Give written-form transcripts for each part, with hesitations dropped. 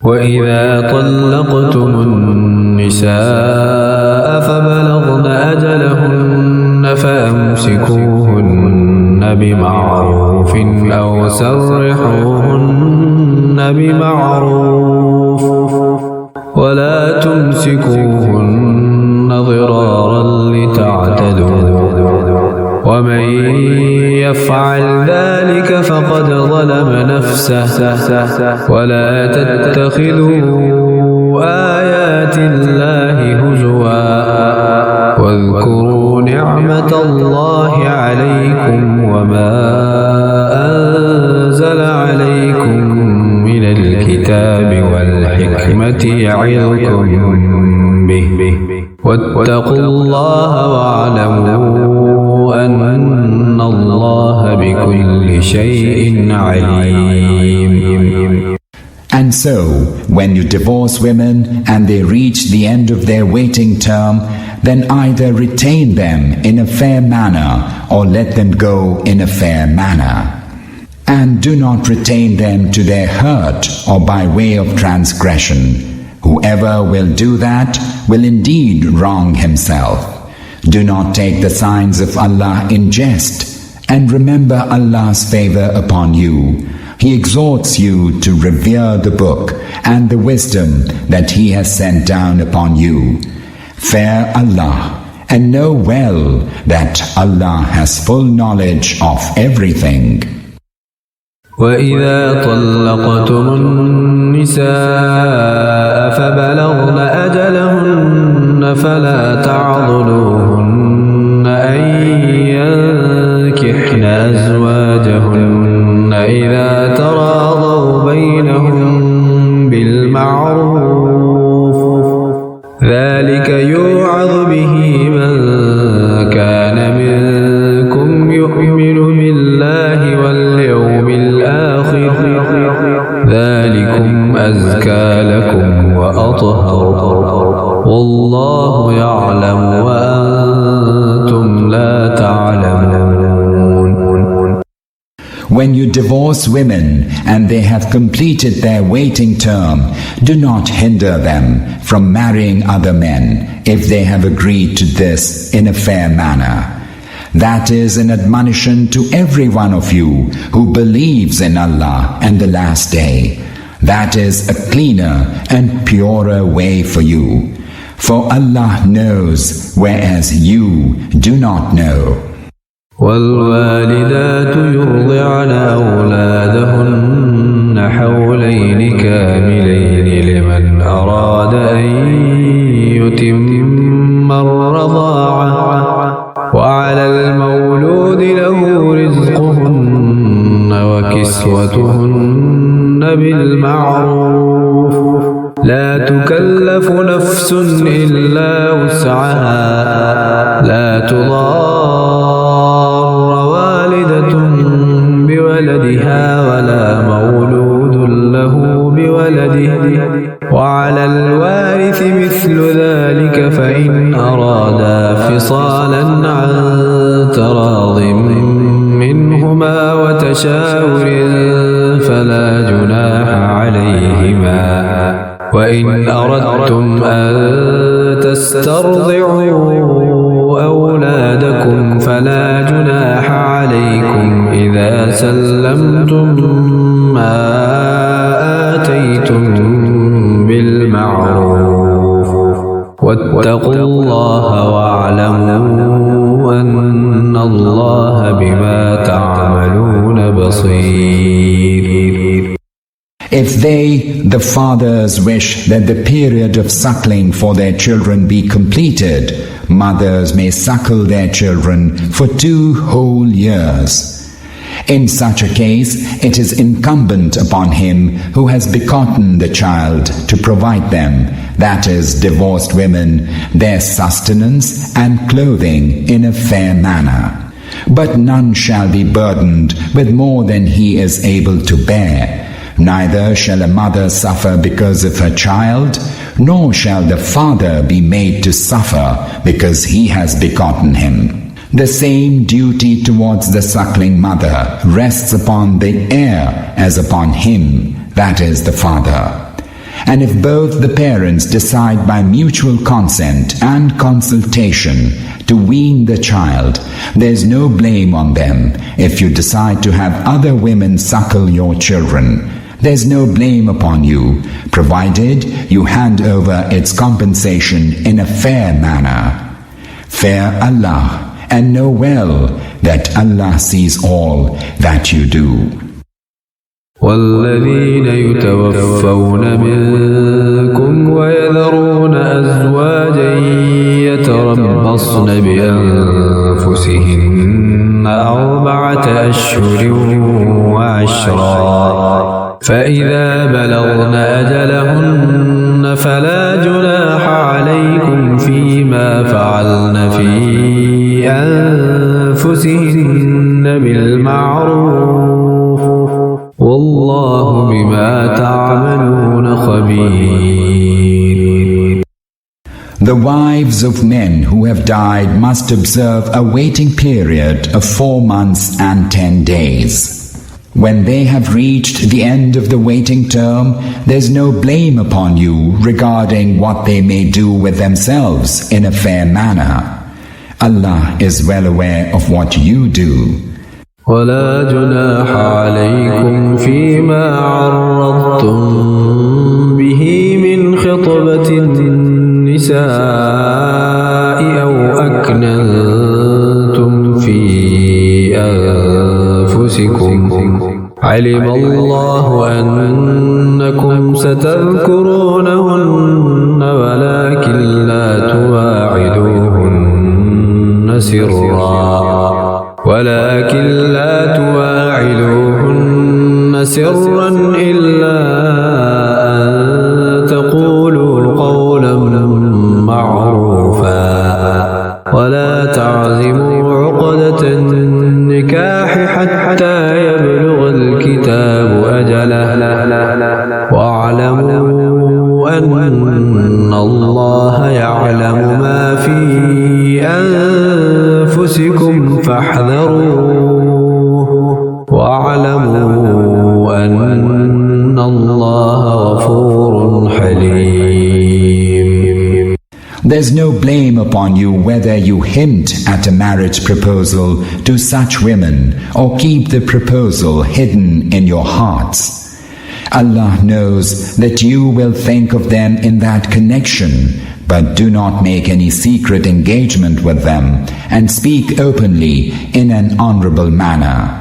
وإذا طلقتم النساء فبلغن أجلهن فأمسكوهن بمعروف أو سرحوهن بمعروف ولا تمسكوهن ضرارا لتعتدوا ومن يفعل ذلك فقد ظلم نفسه ولا تتخذوا آيات الله هزوا واذكروا نعمة الله عليكم وما أنزل عليكم من الكتاب والحكمة يعظكم به واتقوا الله واعلموا أن الله بكل شيء عليم. And so, when you divorce women and they reach the end of their waiting term, then either retain them in a fair manner or let them go in a fair manner. And do not retain them to their hurt or by way of transgression. Whoever will do that will indeed wrong himself. Do not take the signs of Allah in jest, and remember Allah's favor upon you. He exhorts you to revere the book and the wisdom that He has sent down upon you. Fear Allah, and know well that Allah has full knowledge of everything. وإذا طلقتم النساء فبلغن أجلهن فلا تعضلوهن أن ينكحن أزواجهن إذا تراضوا بينهم بالمعروف ذلك يوعظ به من كان منكم يؤمن بالله واليوم الآخر ذلكم أزكى لكم وأطهر والله يعلم وأنتم لا تعلمون. When you divorce women and they have completed their waiting term, do not hinder them from marrying other men if they have agreed to this in a fair manner. That is an admonition to every one of you who believes in Allah and the last day. That is a cleaner and purer way for you. For Allah knows, whereas you do not know. والوالدات يرضعن أولادهن حولين كاملين لمن أراد أن يتم الرضاعة وعلى المولود له رزقهن وكسوتهن بالمعروف لا تكلف نفس إلا وسعها لا تضار والدة بولدها ولا مولود له بولده وعلى الوارث مثل ذلك فإن أرادا فصالا عن تراض منهما وتشاور فلا جناح عليهما وإن أردتم أن تسترضعوا أولادكم فلا جناح عليكم إذا سلمتم ما آتيتم بالمعروف واتقوا الله واعلموا أن الله بما تعملون بصير. If they, the fathers, wish that the period of suckling for their children be completed, mothers may suckle their children for 2 whole years. In such a case, it is incumbent upon him who has begotten the child to provide them, that is, divorced women, their sustenance and clothing in a fair manner. But none shall be burdened with more than he is able to bear. Neither shall a mother suffer because of her child, nor shall the father be made to suffer because he has begotten him. The same duty towards the suckling mother rests upon the heir as upon him, that is the father. And if both the parents decide by mutual consent and consultation to wean the child, there's no blame on them. If you decide to have other women suckle your children, there's no blame upon you, provided you hand over its compensation in a fair manner. Fear Allah and know well that Allah sees all that you do. والذين يتوفون منكم ويذرون أزواجا يتربصن بأنفسهن 4 أشهر وعشرا فإذا بلغن أجلهن فلا جناح عليكم فيما فعلن في أنفسهن بالمعروف والله بما تعملون خبير. The wives of men who have died must observe a waiting period of 4 months and 10 days. When they have reached the end of the waiting term, there's no blame upon you regarding what they may do with themselves in a fair manner. Allah is well aware of what you do. ولا جناح عليكم فيما عرضتم به من خطبة النساء أو أكننتم في أنفسكم علم الله أنكم ستذكرونهن ولكن لا تواعدوهن سرا إلا أن تقولوا قولا معروفا ولا تعزموا عقدة النكاح حتى يبلغ الكتاب أجله واعلموا أن الله يعلم ما في أنفسكم فاحذروه واعلموا أن الله غفور حليم. There's no blame upon you whether you hint at a marriage proposal to such women or keep the proposal hidden in your hearts. Allah knows that you will think of them in that connection, but do not make any secret engagement with them and speak openly in an honorable manner.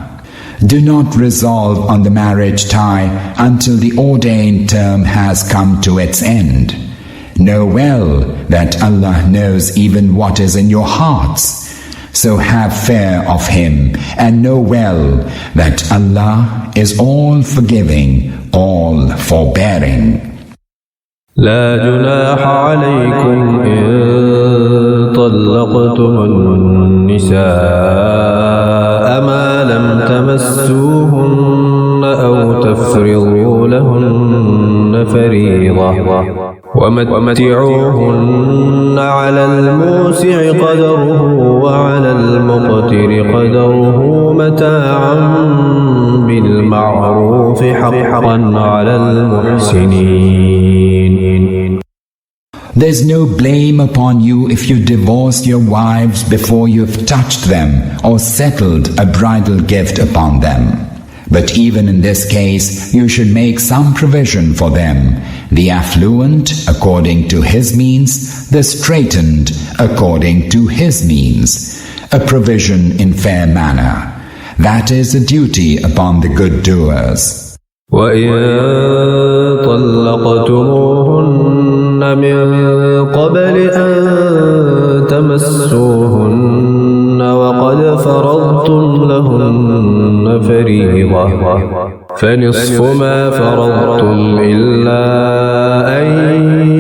Do not resolve on the marriage tie until the ordained term has come to its end. Know well that Allah knows even what is in your hearts. So have fear of Him and know well that Allah is all forgiving, all forbearing. لا جناح عليكم إن طلقتم النساء ما لم تمسوهن أو تفرضوا لهن فريضة ومتعوهن على الموسع قدره وعلى المقتر قدره متاعا بالمعروف حقا على المحسنين. There's no blame upon you if you divorce your wives before you've touched them or settled a bridal gift upon them. But even in this case, you should make some provision for them, the affluent according to his means, the straitened according to his means, a provision in fair manner. That is a duty upon the good doers. وَإِن طَلَّقْتُمُوهُنَّ مِن قَبْلِ أَن تَمَسُّوهُنَّ وَقَدْ فَرَضْتُمْ لَهُنَّ فَرِيضَةً فَنِصْفُ مَا فَرَضْتُمْ إِلَّا أَن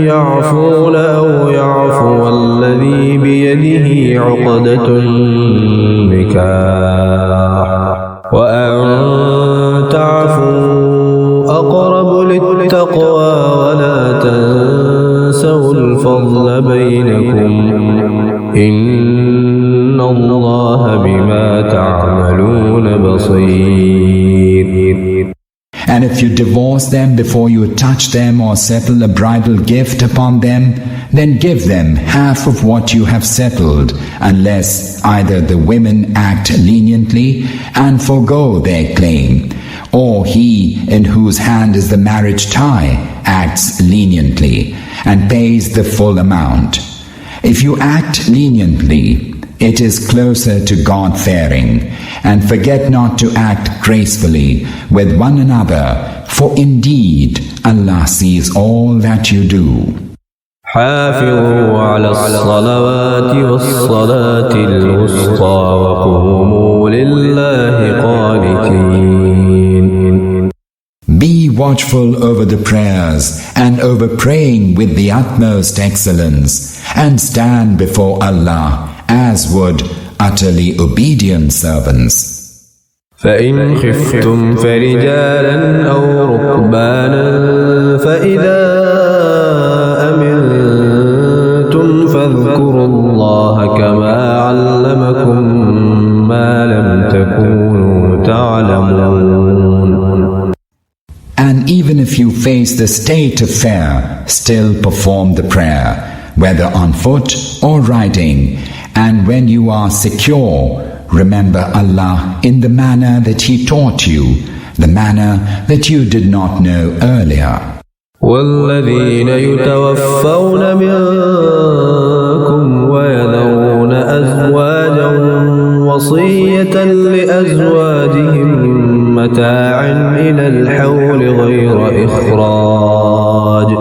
يَعْفُونَ أَوْ يَعْفُوَ الَّذِي بِيَدِهِ عُقْدَةُ النِّكَاحِ وَأَن تعفوا أقرب للتقوى ولا تنسوا الفضل بينكم إن الله بما تعملون بصير. And if you divorce them before you touch them or settle a bridal gift upon them, then give them half of what you have settled, unless either the women act leniently and forego their claim, or he in whose hand is the marriage tie acts leniently and pays the full amount. If you act leniently, it is closer to God-fearing, and forget not to act gracefully with one another, for indeed Allah sees all that you do. حافظوا على الصلوات والصلاة الوسطى وقوموا لله قانتين. Be watchful over the prayers and over praying with the utmost excellence, and stand before Allah as would utterly obedient servants. فإن خفتم فرجالا أو ركبانا فإذا أمنتم فاذكروا الله كما علمكم ما لم تكونوا تعلمون. And even if you face the state of fear, still perform the prayer, whether on foot or riding, and when you are secure, remember Allah in the manner that He taught you, the manner that you did not know earlier. والذين يتوفون منكم ويذرون أزواجا وصية لأزواجهم متاعا إلى الحول غير إخراج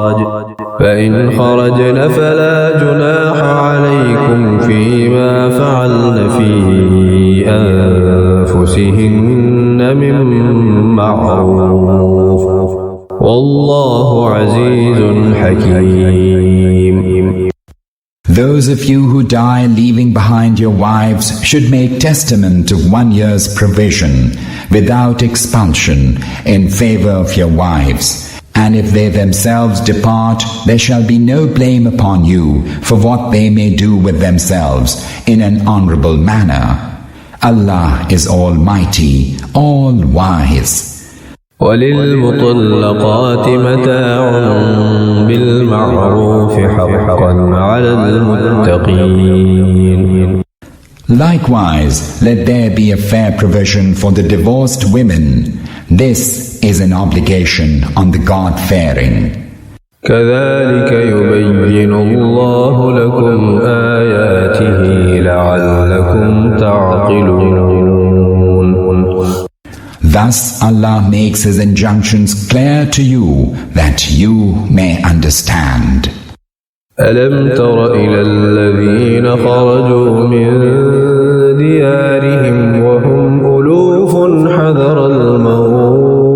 فإن خرجن فلا جناح عليكم فيما فعلن في أنفسهن من معروف والله عزيز حكيم. Those of you who die leaving behind your wives should make testament of 1 year's provision without expulsion in favor of your wives. And if they themselves depart, there shall be no blame upon you for what they may do with themselves in an honorable manner. Allah is Almighty, All-Wise. وللمطلقات متاع بالمعروف حقا على المتقين. Likewise, let there be a fair provision for the divorced women. This is an obligation on the God-fearing. كذلك يبين الله لكم آياته لعلكم تعقلون. Thus Allah makes His injunctions clear to you that you may understand. ألم تر إلى الذين خرجوا من ديارهم وهم ألوف حذر الموت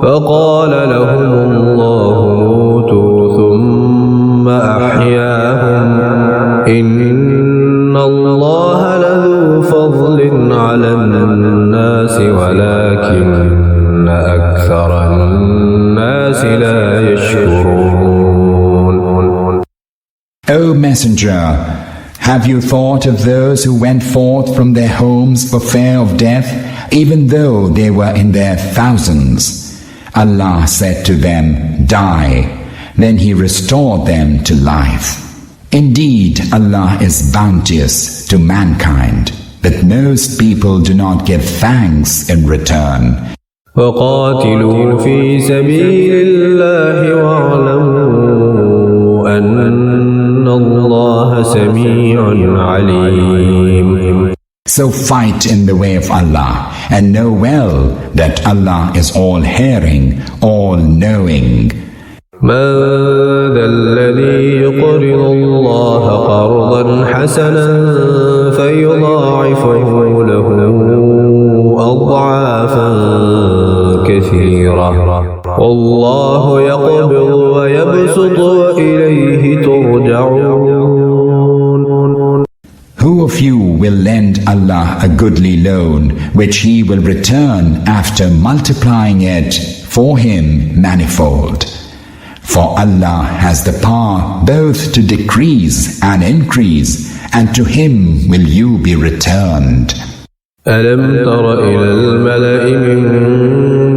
فقال لهم الله موتوا ثم أحياهم إن الله لذو فضل على الناس ولكن أكثر الناس لا يشكرون. O Messenger, have you thought of those who went forth from their homes for fear of death, even though they were in their thousands? Allah said to them, Die. Then He restored them to life. Indeed, Allah is bounteous to mankind, but most people do not give thanks in return. وقاتلوا في سبيل الله واعلموا أن الله سميع عليم. So fight in the way of Allah, and know well that Allah is all-hearing, all-knowing. من ذا الذي يقرض الله قرضا حسنا فيضاعفه له أضعافا كثيرة والله يقبض ويبسط وإليه ترجعون. Who of you will lend Allah a goodly loan, which He will return after multiplying it for him manifold? For Allah has the power both to decrease and increase, and to Him will you be returned. ألم تر إلى الملأ من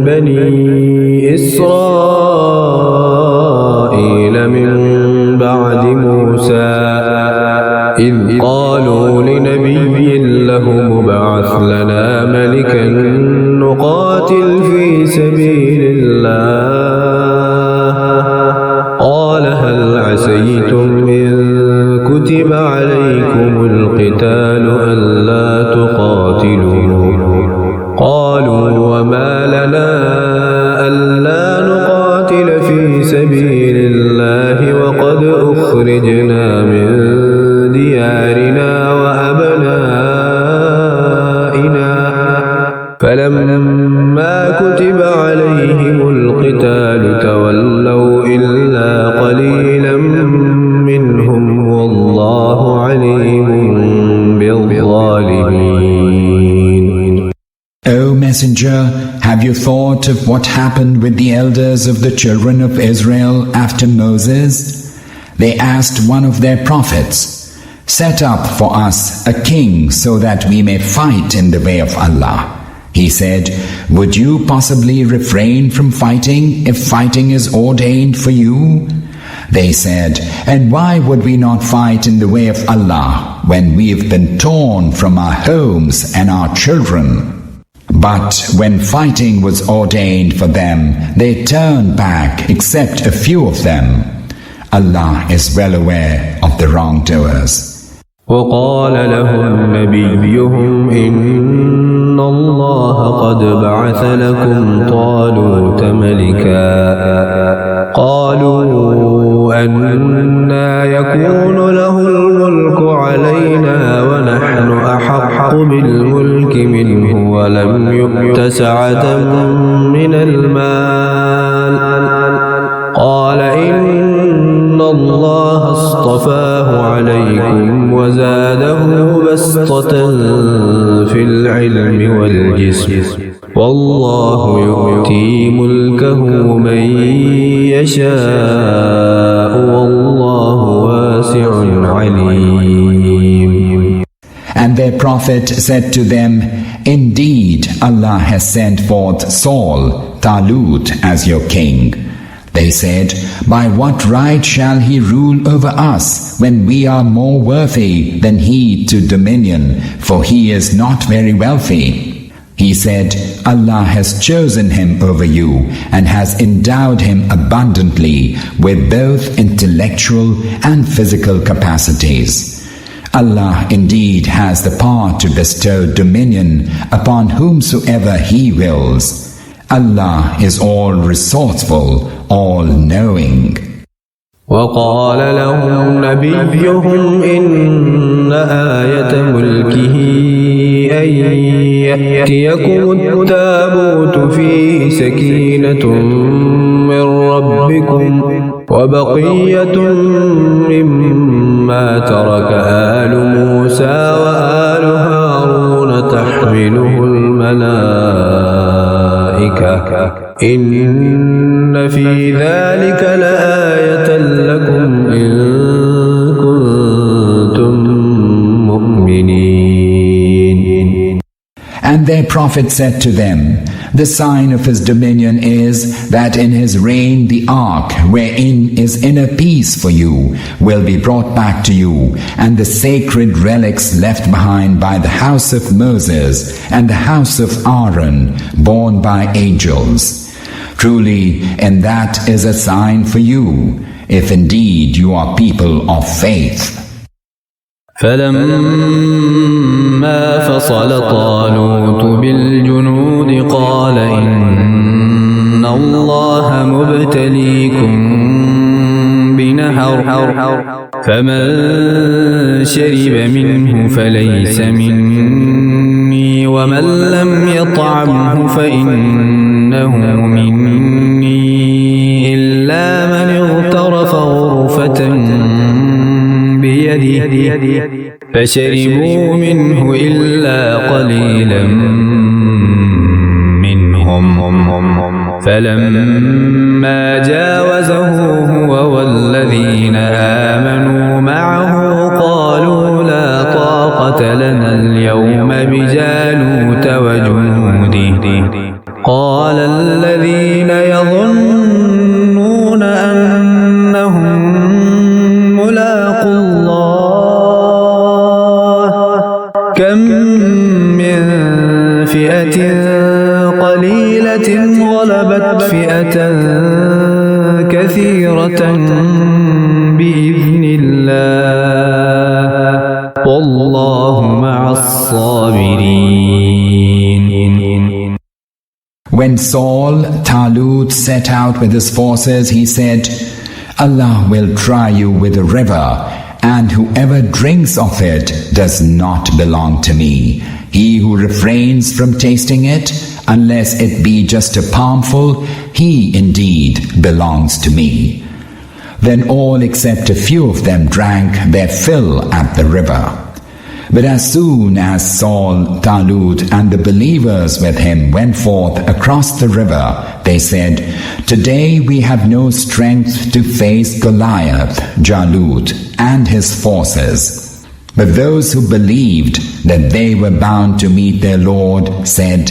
بني إسرائيل من بعد موسى إذ قالوا لنبي له ابعث لنا ملكا نقاتل في سبيل الله قال هل عسيتم إن كتب عليكم القتال ألا تقاتلوا قالوا وما لنا ألا نقاتل في سبيل الله وقد أخرجنا من ديارنا وأبنائنا فلما كتب عليهم القتال تولوا إلا قليلا منهم والله عليم بالظالمين. O Messenger, have you thought of what happened with the elders of the children of Israel after Moses? They asked one of their prophets, "Set up for us a king so that we may fight in the way of Allah." He said, "Would you possibly refrain from fighting if fighting is ordained for you?" They said, "And why would we not fight in the way of Allah when we've been torn from our homes and our children?" But when fighting was ordained for them, they turned back except a few of them. Allah is well aware of the wrongdoers. وقال لهم نبيهم إن الله قد بعث لكم طالوت ملكا قالوا أنى يكون له الملك علينا ونحن أحق بالملك منه ولم يؤت سعة من المال قال إن الله اصطفاه عليكم وزاده بسطة في العلم والجسم والله يؤتي ملكه من يشاء والله واسع عليم. And their prophet said to them, "Indeed, Allah has sent forth Saul, Talut, as your king." They said, "By what right shall he rule over us when we are more worthy than he to dominion, for he is not very wealthy?" He said, "Allah has chosen him over you and has endowed him abundantly with both intellectual and physical capacities. Allah indeed has the power to bestow dominion upon whomsoever he wills. Allah is all resourceful, all knowing." وقال لهم نبيهم إن آية ملكه أن يأتيكم التابوت فيه سكينة من ربكم وبقية مما ترك آل موسى وآل هارون تحمله الملائكة إن في ذلك لآية لكم إن كنتم مؤمنين. And their prophet said to them, "The sign of his dominion is that in his reign the ark, wherein is inner peace for you, will be brought back to you, and the sacred relics left behind by the house of Moses and the house of Aaron, borne by angels. Truly, and that is a sign for you, if indeed you are people of faith." فلما فصل طالوت بالجنود قال إن الله مبتليكم بنهر فمن شرب منه فليس مني ومن لم يطعمه فإنه مني إلا من اغترف غرفة بيده فشربوا منه إلا قليلا منهم فلما جاوزه هو والذين آمنوا معه قالوا لا طاقة لنا اليوم بجالوت وجنوده قال غلبت فئة كثيرة بإذن الله والله مع الصابرين. When Saul, Talut, set out with his forces, he said, Allah will try you with a river, and whoever drinks of it does not belong to me. He who refrains from tasting it, unless it be just a palmful, he indeed belongs to me. Then all except a few of them drank their fill at the river. But as soon as Saul, Talut, and the believers with him went forth across the river, they said, Today we have no strength to face Goliath, Jalut, and his forces. But those who believed that they were bound to meet their Lord said,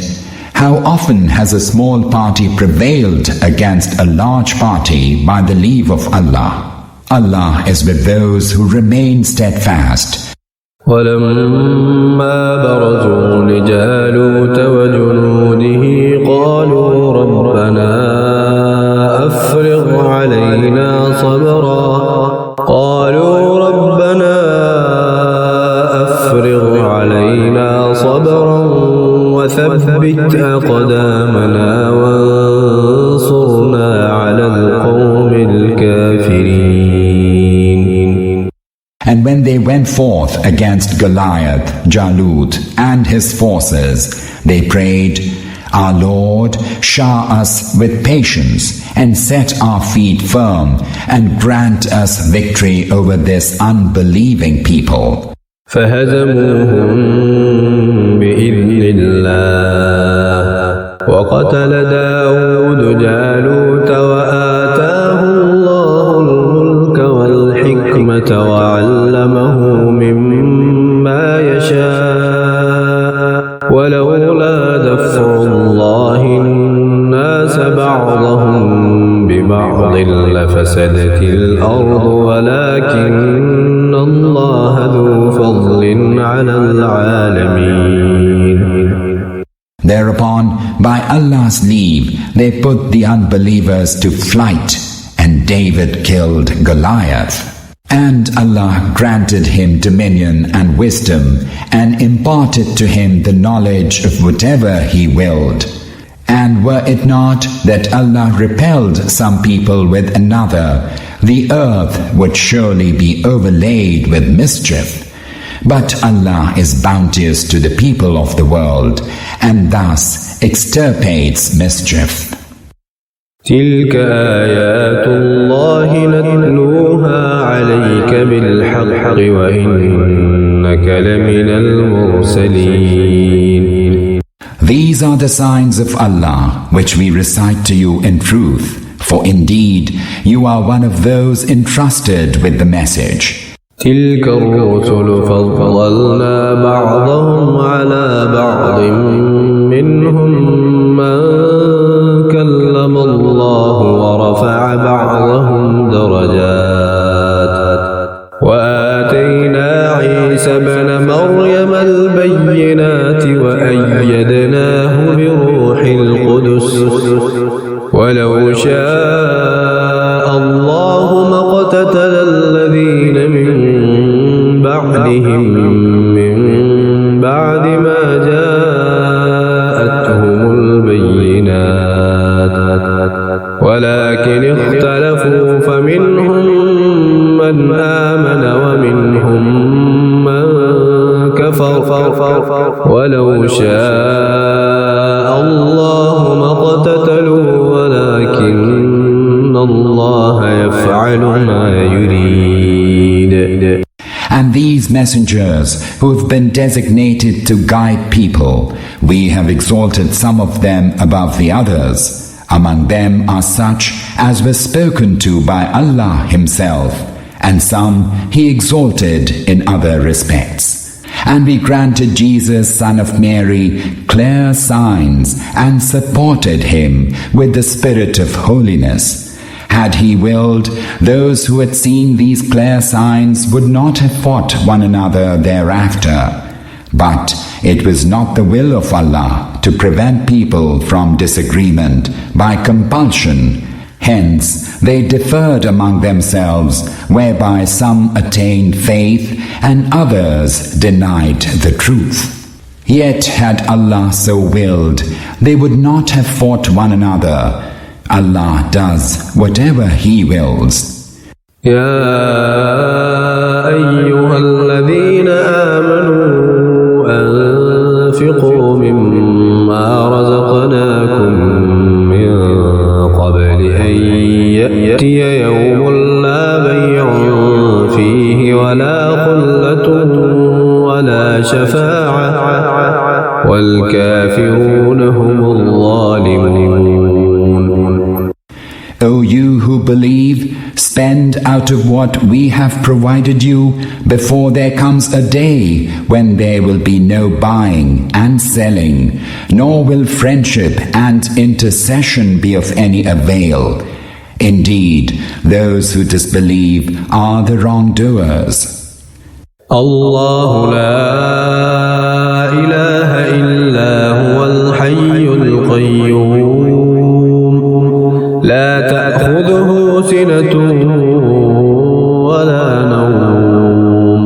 How often has a small party prevailed against a large party by the leave of Allah? Allah is with those who remain steadfast. ولما برزوا لجالوت وجنوده قالوا ربنا أفرغ علينا صبرا وثبت أقدامنا وانصرنا على القوم الكافرين. And when they went forth against Goliath, Jalut, and his forces, they prayed, Our Lord, shower us with patience and set our feet firm and grant us victory over this unbelieving people. فهزموهم بإذن الله وقتل داود جالوت وآتاه الله الملك والحكمة وعلمه مما يشاء ولولا دفع الله الناس بعضهم ببعض لفسدت الأرض ولكن الله ذو فضل على العالمين. Thereupon, by Allah's leave, they put the unbelievers to flight, and David killed Goliath. And Allah granted him dominion and wisdom, and imparted to him the knowledge of whatever he willed. And were it not that Allah repelled some people with another, the earth would surely be overlaid with mischief. But Allah is bounteous to the people of the world, and thus extirpates mischief. تلك آيات الله نتلوها عليك بالحق وإنك لمن المرسلين. These are the signs of Allah which we recite to you in truth, for indeed you are one of those entrusted with the message. تلك الرسل فضلنا بعضهم على بعض منهم من كلم الله ورفع بعضهم درجات وآتينا عيسى ابن مريم البينات وأيدناه بروح القدس ولو شاء الله ما اقتتل الذين من بعدهم من بعد ما جاءتهم البينات ولكن اختلفوا فمنهم من آمن ومنهم من كفر ولو شاء الله ما اقتتلوا ولكن الله يفعل ما يريد. And these messengers who have been designated to guide people, we have exalted some of them above the others. Among them are such as were spoken to by Allah Himself, and some He exalted in other respects. And we granted Jesus, son of Mary, clear signs and supported him with the spirit of holiness. Had He willed, those who had seen these clear signs would not have fought one another thereafter. But it was not the will of Allah to prevent people from disagreement by compulsion. Hence, they differed among themselves, whereby some attained faith and others denied the truth. Yet had Allah so willed, they would not have fought one another. Allah does whatever He wills. يا أيها الذين آمنوا أنفقوا مما رزقناكم من قبل أن يأتي يوم لا بيع فيه ولا خلة ولا شفاعة والكافرون هم الظالمون. O you who believe, spend out of what we have provided you before there comes a day when there will be no buying and selling, nor will friendship and intercession be of any avail. Indeed, those who disbelieve are the wrongdoers. الله لا إله إلا هو الحي القيوم لا تأخذه سنة ولا نوم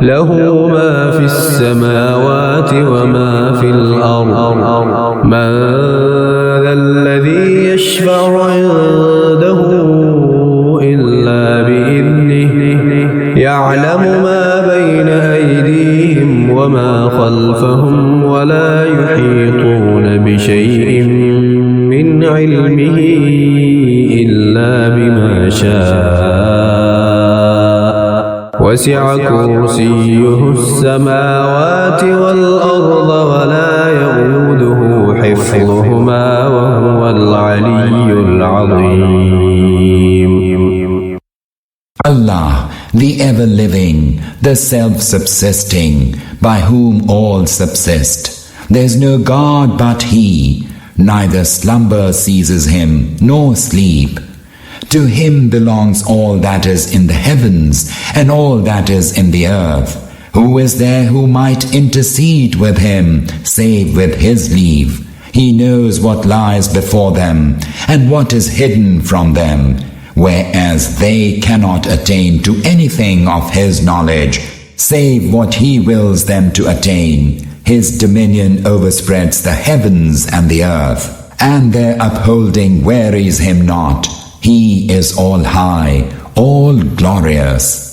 له ما في السماوات وما في الأرض من ذا الذي يشفع عنده إلا بإذنه يعلم ما بين أيديهم وما خلفهم ولا يحيطون بشيء من علمه إلا بما شاء وسع كرسيه السماوات والأرض ولا يؤوده حفظهما وهو العلي العظيم. Allah, the ever-living, the self-subsisting, by whom all subsist. There is no God but He, neither slumber seizes Him, nor sleep. To Him belongs all that is in the heavens and all that is in the earth. Who is there who might intercede with Him, save with His leave? He knows what lies before them and what is hidden from them, whereas they cannot attain to anything of His knowledge, save what He wills them to attain. His dominion overspreads the heavens and the earth, and their upholding wearies Him not. He is all high, all glorious.